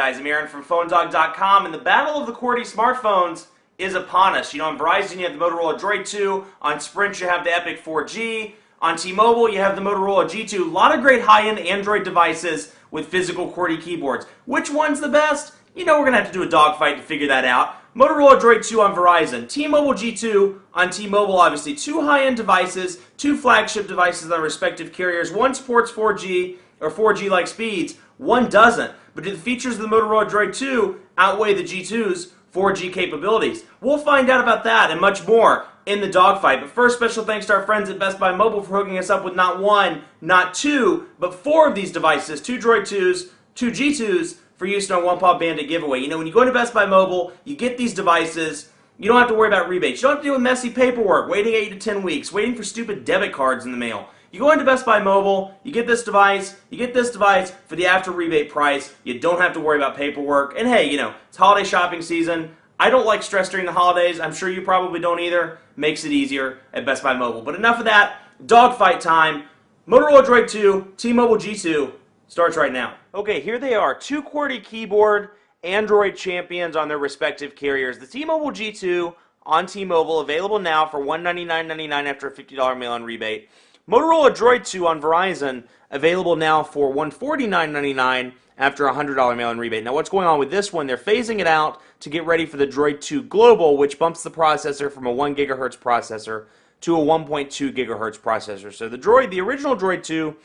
guys? I'm Aaron from PhoneDog.com, and the battle of the QWERTY smartphones is upon us. You know, on Verizon you have the Motorola Droid 2, on Sprint you have the Epic 4G, on T-Mobile you have the Motorola G2. A lot of great high-end Android devices with physical QWERTY keyboards. Which one's the best? You know, we're going to have to do a dogfight to figure that out. Motorola Droid 2 on Verizon, T-Mobile G2 on T-Mobile, obviously. Two high-end devices, two flagship devices on respective carriers. One supports 4G or 4G-like speeds, one doesn't. But do the features of the Motorola Droid 2 outweigh the G2's 4G capabilities? We'll find out about that and much more in the dogfight. But first, special thanks to our friends at Best Buy Mobile for hooking us up with not one, not two, but four of these devices. Two Droid 2s, two G2s, for use in our One Paw Bandit giveaway. You know, when you go into Best Buy Mobile, you get these devices, you don't have to worry about rebates. You don't have to deal with messy paperwork, waiting 8 to 10 weeks, waiting for stupid debit cards in the mail. You go into Best Buy Mobile, you get this device for the after rebate price. You don't have to worry about paperwork. And hey, you know, it's holiday shopping season. I don't like stress during the holidays. I'm sure you probably don't either. Makes it easier at Best Buy Mobile. But enough of that. Dogfight time. Motorola Droid 2, T-Mobile G2 starts right now. Okay, here they are. Two QWERTY keyboard Android champions on their respective carriers. The T-Mobile G2 on T-Mobile, available now for $199.99 after a $50 mail-in rebate. Motorola Droid 2 on Verizon, available now for $149.99 after a $100 mail-in rebate. Now, what's going on with this one? They're phasing it out to get ready for the Droid 2 Global, which bumps the processor from a 1 gigahertz processor to a 1.2 gigahertz processor. So the original Droid 2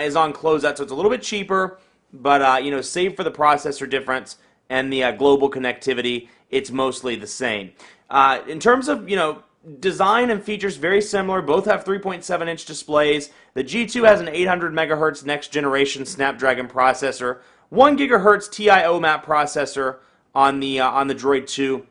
is on closeout, so it's a little bit cheaper, but you know, save for the processor difference and the global connectivity, it's mostly the same. In terms of, you know, design and features, very similar. Both have 3.7-inch displays. The G2 has an 800 megahertz next generation Snapdragon processor, 1 gigahertz TI OMAP processor on the Droid 2.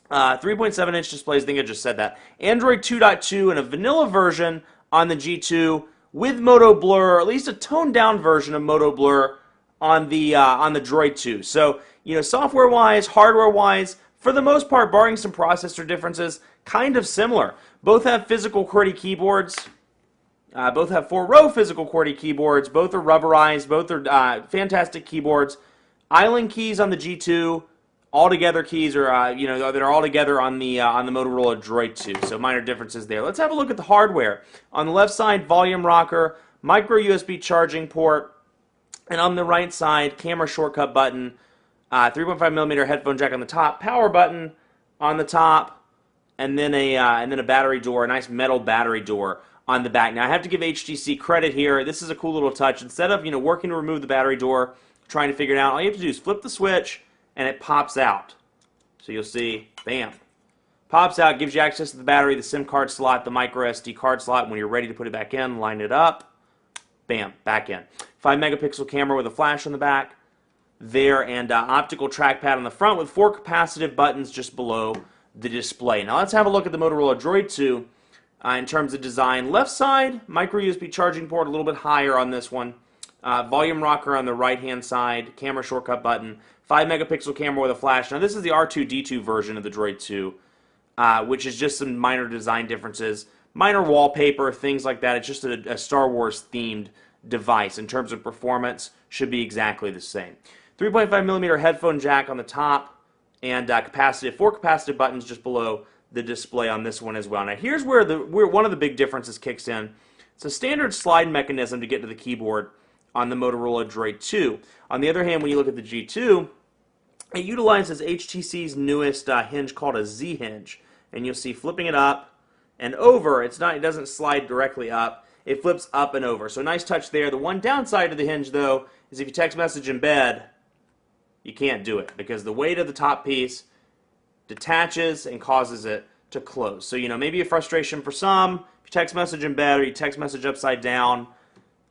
3.7-inch displays, I think I just said that. Android 2.2 and a vanilla version on the G2 with Moto Blur, or at least a toned-down version of Moto Blur on the Droid 2. So, you know, software-wise, hardware-wise, for the most part, barring some processor differences, kind of similar. Both have physical QWERTY keyboards. Both have 4-row physical QWERTY keyboards. Both are rubberized. Both are fantastic keyboards. Island keys on the G2. All-together keys are, you know, that are all together on the Motorola Droid 2. So minor differences there. Let's have a look at the hardware. On the left side, volume rocker, micro USB charging port, and on the right side, camera shortcut button, 3.5mm headphone jack on the top, power button on the top, and then a battery door, a nice metal battery door on the back. Now I have to give HTC credit here. This is a cool little touch. Instead of, you know, working to remove the battery door, trying to figure it out, all you have to do is flip the switch, and it pops out. So you'll see, bam. Pops out, gives you access to the battery, the SIM card slot, the micro SD card slot. When you're ready to put it back in, line it up. Bam, back in. 5-megapixel camera with a flash on the back there, and optical trackpad on the front with 4 capacitive buttons just below the display. Now let's have a look at the Motorola Droid 2 in terms of design. Left side, micro USB charging port, a little bit higher on this one. Volume rocker on the right-hand side, camera shortcut button, 5-megapixel camera with a flash. Now this is the R2-D2 version of the Droid 2, which is just some minor design differences, minor wallpaper, things like that. It's just a Star Wars-themed device. In terms of performance, should be exactly the same. 3.5mm headphone jack on the top, and 4 capacitive buttons just below the display on this one as well. Now here's where one of the big differences kicks in. It's a standard slide mechanism to get to the keyboard on the Motorola Droid 2. On the other hand, when you look at the G2, it utilizes HTC's newest hinge called a Z hinge, and you'll see flipping it up and over. It doesn't slide directly up. It flips up and over. So nice touch there. The one downside of the hinge, though, is if you text message in bed, you can't do it because the weight of the top piece detaches and causes it to close. So, you know, maybe a frustration for some. If you text message in bed or you text message upside down,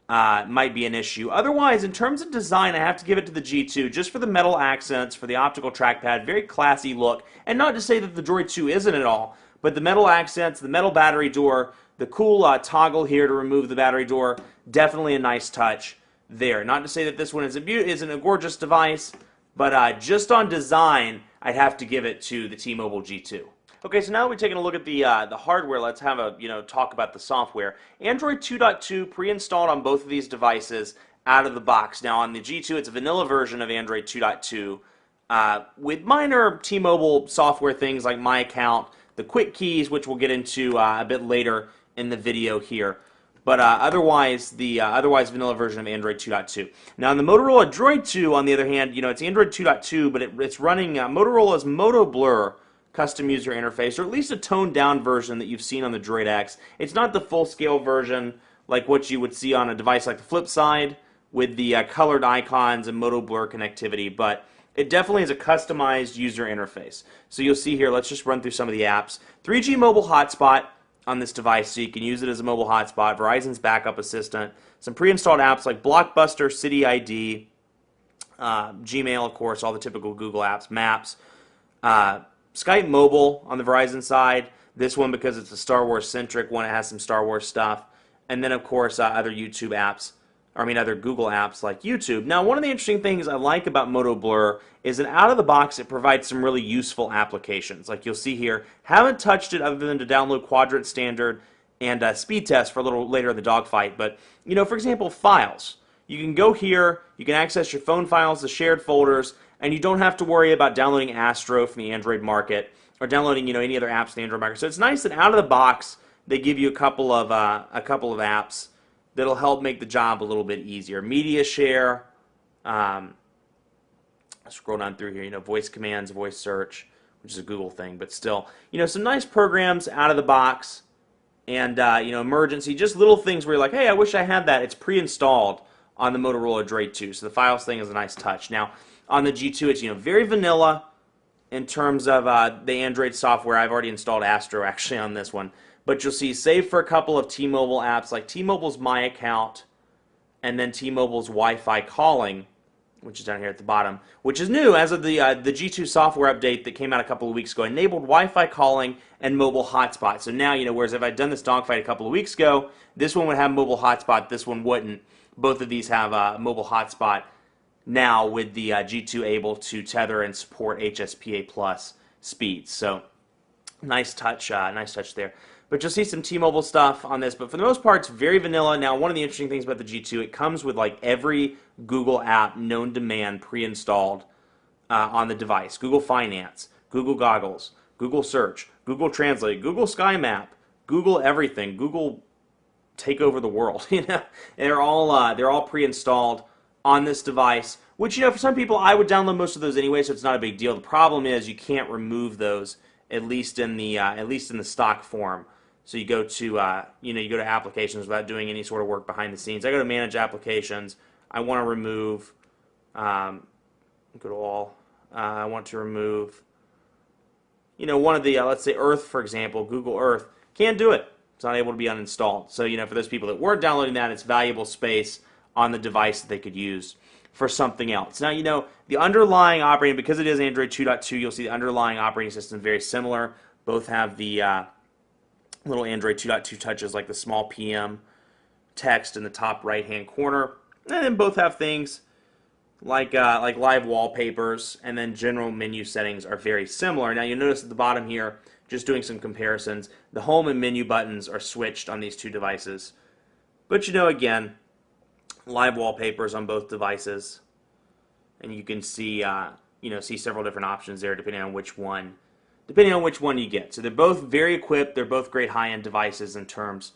might be an issue. Otherwise, in terms of design, I have to give it to the G2 just for the metal accents, for the optical trackpad, very classy look. And not to say that the Droid 2 isn't at all, but the metal accents, the metal battery door, the cool toggle here to remove the battery door, definitely a nice touch there. Not to say that this one isn't a gorgeous device, but just on design, I'd have to give it to the T-Mobile G2. Okay, so now we're taking a look at the hardware. Let's have a talk about the software. Android 2.2 pre-installed on both of these devices out of the box. Now on the G2, it's a vanilla version of Android 2.2 with minor T-Mobile software things like My Account, the quick keys, which we'll get into a bit later in the video here. But otherwise, the otherwise vanilla version of Android 2.2. Now, on the Motorola Droid 2, on the other hand, it's Android 2.2, but it's running Motorola's Moto Blur custom user interface, or at least a toned-down version that you've seen on the Droid X. It's not the full-scale version like what you would see on a device like the flip side with the colored icons and Moto Blur connectivity, but it definitely is a customized user interface. So you'll see here, let's just run through some of the apps. 3G mobile hotspot on this device, so you can use it as a mobile hotspot. Verizon's backup assistant. Some pre-installed apps like Blockbuster, City ID, Gmail, of course, all the typical Google apps, Maps. Skype Mobile on the Verizon side. This one, because it's a Star Wars-centric one, it has some Star Wars stuff. And then, of course, other YouTube apps. Other Google apps like YouTube. Now, one of the interesting things I like about Moto Blur is that out of the box it provides some really useful applications. Like you'll see here, haven't touched it other than to download Quadrant Standard and Speed Test for a little later in the dogfight. But, for example, files. You can go here, you can access your phone files, the shared folders, and you don't have to worry about downloading Astro from the Android market or downloading, any other apps from the Android market. So it's nice that out of the box they give you a couple of apps that'll help make the job a little bit easier. Media share, scroll down through here, voice commands, voice search, which is a Google thing, but still, some nice programs out of the box, and, emergency, just little things where you're like, hey, I wish I had that. It's pre-installed on the Motorola Droid 2, so the files thing is a nice touch. Now, on the G2, it's, very vanilla in terms of the Android software. I've already installed Astro, actually, on this one. But you'll see, save for a couple of T-Mobile apps, like T-Mobile's My Account, and then T-Mobile's Wi-Fi calling, which is down here at the bottom, which is new as of the G2 software update that came out a couple of weeks ago. Enabled Wi-Fi calling and mobile hotspot. So now, whereas if I'd done this dogfight a couple of weeks ago, this one would have mobile hotspot, this one wouldn't. Both of these have mobile hotspot now with the G2 able to tether and support HSPA plus speeds. So nice touch there. But you'll see some T-Mobile stuff on this, but for the most part, it's very vanilla. Now, one of the interesting things about the G2, it comes with like every Google app known to man pre-installed on the device. Google Finance, Google Goggles, Google Search, Google Translate, Google Sky Map, Google everything, Google take over the world. They're all pre-installed on this device, which, for some people, I would download most of those anyway, so it's not a big deal. The problem is you can't remove those, at least in the stock form. So you go to you go to applications without doing any sort of work behind the scenes. I go to manage applications. I want to remove. Go to all. I want to remove. One of the let's say Earth, for example, Google Earth. Can't do it. It's not able to be uninstalled. So for those people that weren't downloading that, it's valuable space on the device that they could use for something else. Now the underlying operating, because it is Android 2.2, you'll see the underlying operating system very similar. Both have the little Android 2.2 touches like the small PM text in the top right-hand corner, and then both have things like live wallpapers, and then general menu settings are very similar. Now you'll notice at the bottom here, just doing some comparisons, the home and menu buttons are switched on these two devices. But again, live wallpapers on both devices, and you can see see several different options there depending on which one you get. So they're both very equipped. They're both great high-end devices in terms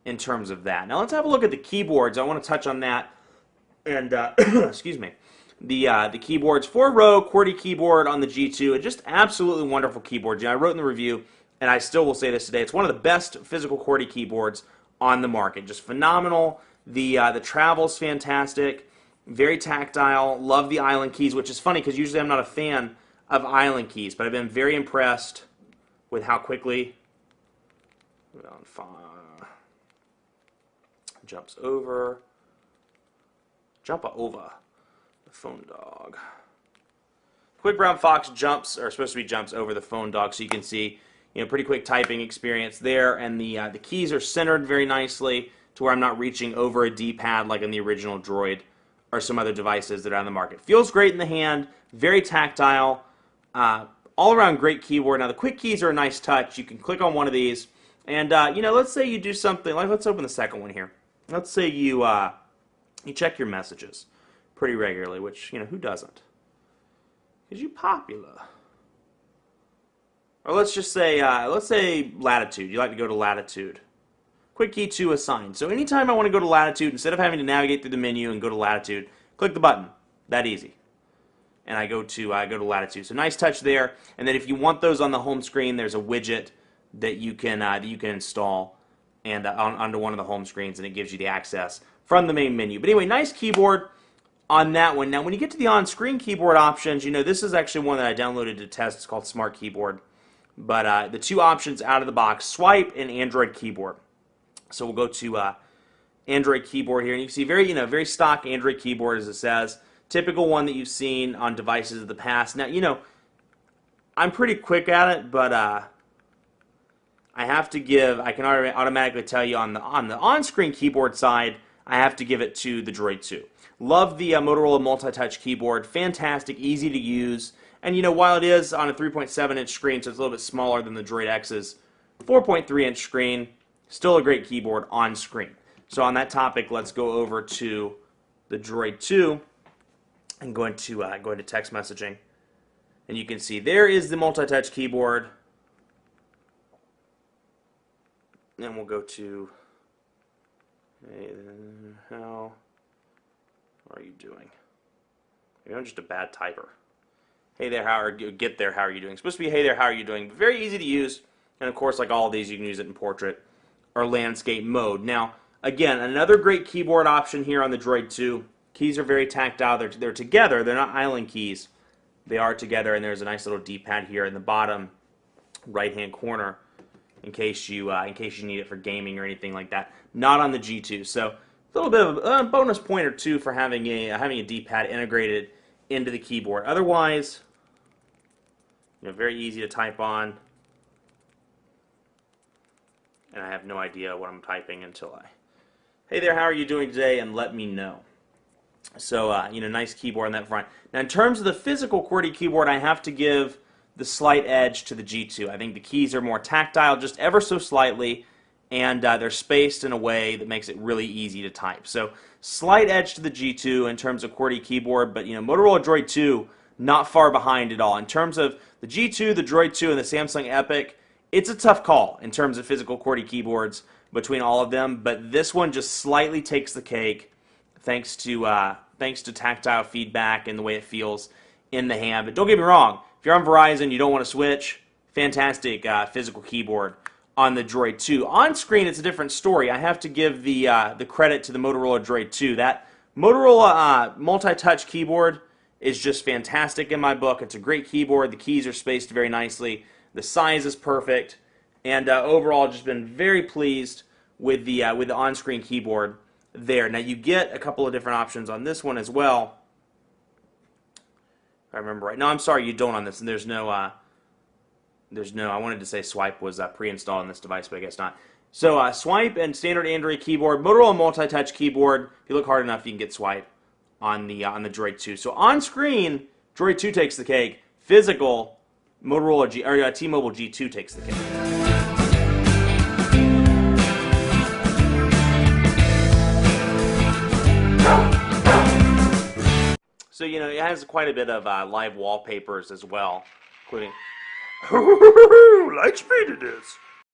of that. Now let's have a look at the keyboards. I want to touch on that. And excuse me, the keyboards, 4-row QWERTY keyboard on the G2, and just absolutely wonderful keyboard. I wrote in the review, and I still will say this today. It's one of the best physical QWERTY keyboards on the market. Just phenomenal. The travel's fantastic. Very tactile. Love the island keys, which is funny because usually I'm not a fan of island keys, but I've been very impressed with how quickly jump over the phone dog. Quick Brown Fox jumps are supposed to be jumps over the phone dog, so you can see pretty quick typing experience there, and the keys are centered very nicely to where I'm not reaching over a D-pad like in the original Droid or some other devices that are on the market. Feels great in the hand, very tactile. All around great keyboard. Now the quick keys are a nice touch. You can click on one of these, and let's say you do something like, let's open the second one here. Let's say you you check your messages pretty regularly, which, who doesn't? Because you're popular. Or let's say latitude. You like to go to latitude. Quick key to assign. So anytime I want to go to latitude, instead of having to navigate through the menu and go to latitude, click the button. That easy. And I go to latitude. So nice touch there. And then if you want those on the home screen, there's a widget that you can install and onto one of the home screens, and it gives you the access from the main menu. But anyway, nice keyboard on that one. Now, when you get to the on-screen keyboard options, this is actually one that I downloaded to test. It's called Smart Keyboard. But the two options out of the box, swipe and Android keyboard. So we'll go to Android keyboard here, and you can see very stock Android keyboard, as it says. Typical one that you've seen on devices of the past. Now, I'm pretty quick at it, but I can automatically tell you on the on-screen keyboard side, I have to give it to the Droid 2. Love the Motorola multi-touch keyboard. Fantastic, easy to use. And while it is on a 3.7-inch screen, so it's a little bit smaller than the Droid X's 4.3-inch screen, still a great keyboard on screen. So on that topic, let's go over to the Droid 2 and go into text messaging. And you can see there is the multi-touch keyboard. And we'll go to, hey, how are you doing? Maybe I'm just a bad typer. Hey there, how are you? Get there, how are you doing? It's supposed to be, hey there, how are you doing? But very easy to use. And of course, like all of these, you can use it in portrait or landscape mode. Now, again, another great keyboard option here on the Droid 2. Keys are very tactile. They're together. They're not island keys. They are together, and there's a nice little D-pad here in the bottom right-hand corner in case you need it for gaming or anything like that. Not on the G2. So a little bit of a bonus point or two for having a D-pad integrated into the keyboard. Otherwise, very easy to type on. And I have no idea what I'm typing until hey there, how are you doing today? And let me know. So, nice keyboard on that front. Now, in terms of the physical QWERTY keyboard, I have to give the slight edge to the G2. I think the keys are more tactile, just ever so slightly, and they're spaced in a way that makes it really easy to type. So, slight edge to the G2 in terms of QWERTY keyboard, but, Motorola Droid 2, not far behind at all. In terms of the G2, the Droid 2, and the Samsung Epic, it's a tough call in terms of physical QWERTY keyboards between all of them, but this one just slightly takes the cake thanks to tactile feedback and the way it feels in the hand. But don't get me wrong, if you're on Verizon, you don't want to switch, fantastic physical keyboard on the Droid 2. On screen, it's a different story. I have to give the credit to the Motorola Droid 2. That Motorola multi-touch keyboard is just fantastic in my book. It's a great keyboard. The keys are spaced very nicely. The size is perfect, and overall, just been very pleased with the on-screen keyboard there. Now you get a couple of different options on this one as well. If I remember right. No, I'm sorry, you don't on this. And there's no. I wanted to say swipe was pre-installed on this device, but I guess not. So swipe and standard Android keyboard, Motorola multi-touch keyboard. If you look hard enough, you can get swipe on the Droid 2. So on screen, Droid 2 takes the cake. Physical, T-Mobile G2 takes the cake. So, it has quite a bit of live wallpapers as well, including, light speed it is.